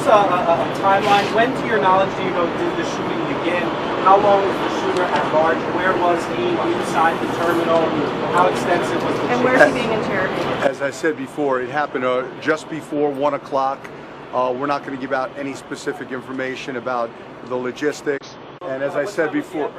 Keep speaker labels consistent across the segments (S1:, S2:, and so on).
S1: a timeline? When, to your knowledge, do you know did the shooting begin? How long was the shooter at large? Where was he inside the terminal? How extensive was the chase?
S2: And where is he being interrogated?
S3: As I said before, it happened just before 1 o'clock. We're not going to give out any specific information about the logistics. And as I said before,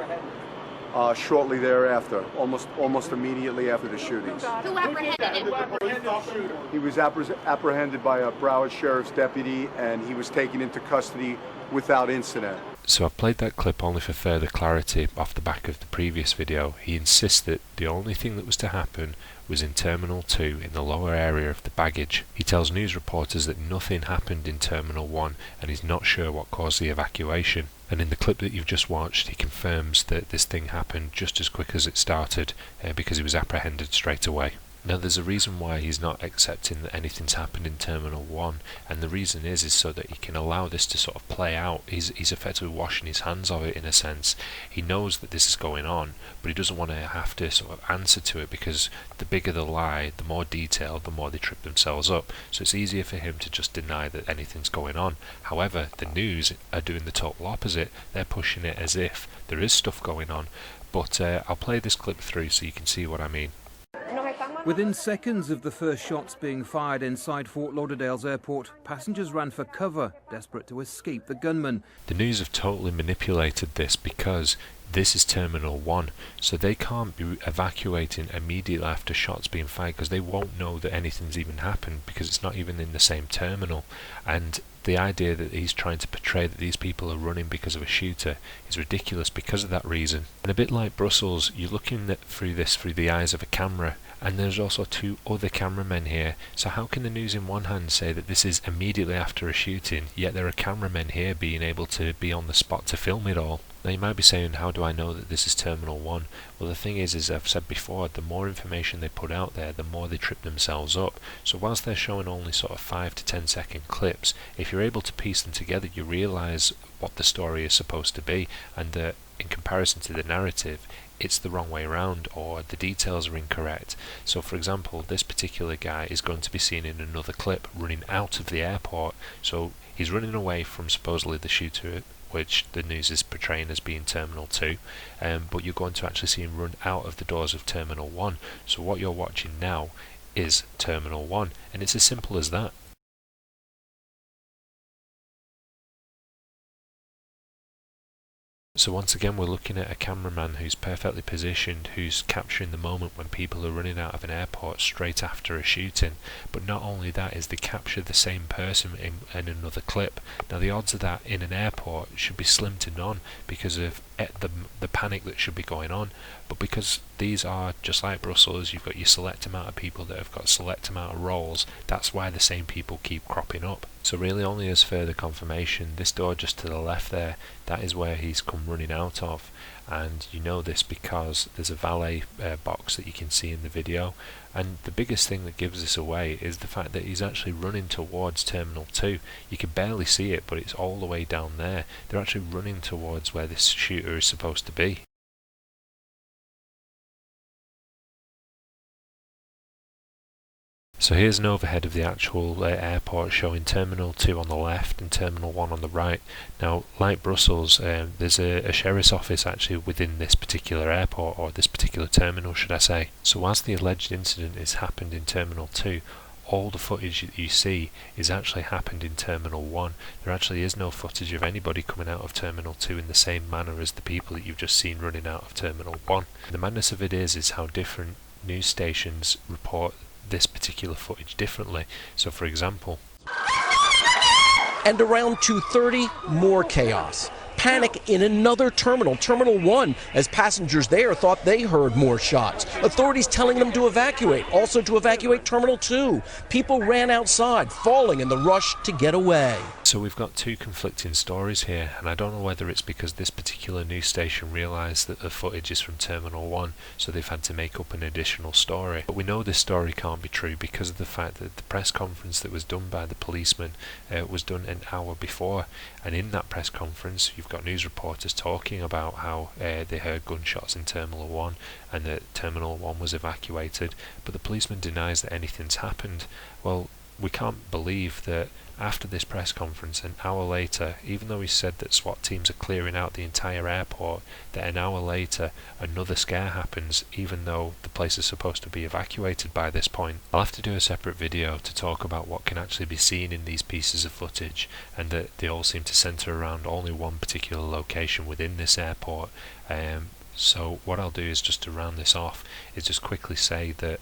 S3: shortly thereafter, almost immediately after the shootings.
S4: Who apprehended him?
S3: He was apprehended by a Broward Sheriff's deputy, and he was taken into custody without incident.
S5: So I've played that clip only for further clarity off the back of the previous video. He insists that the only thing that was to happen was in Terminal 2 in the lower area of the baggage. He tells news reporters that nothing happened in Terminal 1 and he's not sure what caused the evacuation. And in the clip that you've just watched, he confirms that this thing happened just as quick as it started because he was apprehended straight away. Now there's a reason why he's not accepting that anything's happened in Terminal 1, and the reason is so that he can allow this to sort of play out. He's effectively washing his hands of it in a sense. He knows that this is going on, but he doesn't want to have to sort of answer to it, because the bigger the lie, the more detailed, the more they trip themselves up. So it's easier for him to just deny that anything's going on. However, the news are doing the total opposite. They're pushing it as if there is stuff going on. But I'll play this clip through so you can see what I mean.
S6: Within seconds of the first shots being fired inside Fort Lauderdale's airport, passengers ran for cover, desperate to escape the gunman.
S5: The news have totally manipulated this because this is Terminal 1, so they can't be evacuating immediately after shots being fired because they won't know that anything's even happened because it's not even in the same terminal. And the idea that he's trying to portray that these people are running because of a shooter is ridiculous because of that reason. And a bit like Brussels, you're looking through this through the eyes of a camera, and there's also two other cameramen here. So how can the news in one hand say that this is immediately after a shooting, yet there are cameramen here being able to be on the spot to film it all? Now you might be saying, how do I know that this is Terminal 1? Well, the thing is, as I've said before, the more information they put out there, the more they trip themselves up. So whilst they're showing only sort of 5 to 10 second clips, if you're able to piece them together, you realise what the story is supposed to be, and in comparison to the narrative, it's the wrong way around, or the details are incorrect. So for example, this particular guy is going to be seen in another clip running out of the airport. So he's running away from supposedly the shooter, which the news is portraying as being Terminal 2, but you're going to actually see him run out of the doors of Terminal 1. So what you're watching now is Terminal 1, and it's as simple as that. So once again, we're looking at a cameraman who's perfectly positioned, who's capturing the moment when people are running out of an airport straight after a shooting. But not only that, is they capture the same person in another clip. Now the odds of that in an airport should be slim to none because of the panic that should be going on. But because these are just like Brussels, you've got your select amount of people that have got select amount of roles, that's why the same people keep cropping up. So really, only as further confirmation, this door just to the left there, that is where he's come running out of. And you know this because there's a valet box that you can see in the video. And the biggest thing that gives this away is the fact that he's actually running towards Terminal 2. You can barely see it, but it's all the way down there. They're actually running towards where this shooter is supposed to be. So here's an overhead of the actual airport showing Terminal 2 on the left and Terminal 1 on the right. Now, like Brussels, there's a sheriff's office actually within this particular airport, or this particular terminal should I say. So whilst the alleged incident has happened in Terminal 2, all the footage that you see is actually happened in Terminal 1. There actually is no footage of anybody coming out of Terminal 2 in the same manner as the people that you've just seen running out of Terminal 1. The madness of it is how different news stations report this particular footage differently. So for example,
S7: and around 2:30, more chaos. Panic in another terminal, Terminal 1, as passengers there thought they heard more shots. Authorities telling them to evacuate, also to evacuate Terminal 2. People ran outside, falling in the rush to get away.
S5: So we've got two conflicting stories here, and I don't know whether it's because this particular news station realised that the footage is from Terminal 1, so they've had to make up an additional story. But we know this story can't be true because of the fact that the press conference that was done by the policeman was done an hour before, and in that press conference you've got news reporters talking about how they heard gunshots in Terminal 1 and that Terminal 1 was evacuated, but the policeman denies that anything's happened. Well, we can't believe that after this press conference, an hour later, even though he said that SWAT teams are clearing out the entire airport, that an hour later another scare happens, even though the place is supposed to be evacuated by this point. I'll have to do a separate video to talk about what can actually be seen in these pieces of footage, and that they all seem to centre around only one particular location within this airport. So what I'll do is, just to round this off, is just quickly say that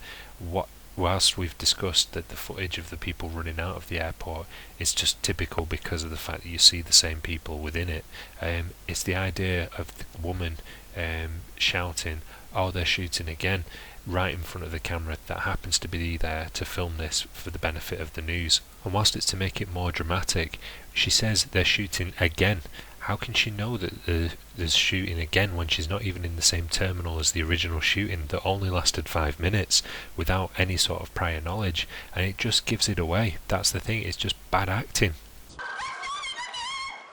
S5: whilst we've discussed that the footage of the people running out of the airport is just typical because of the fact that you see the same people within it, it's the idea of the woman shouting, "Oh, they're shooting again," right in front of the camera that happens to be there to film this for the benefit of the news. And whilst it's to make it more dramatic, she says they're shooting again. How can she know that there's shooting again when she's not even in the same terminal as the original shooting that only lasted 5 minutes, without any sort of prior knowledge? And it just gives it away. That's the thing, it's just bad acting.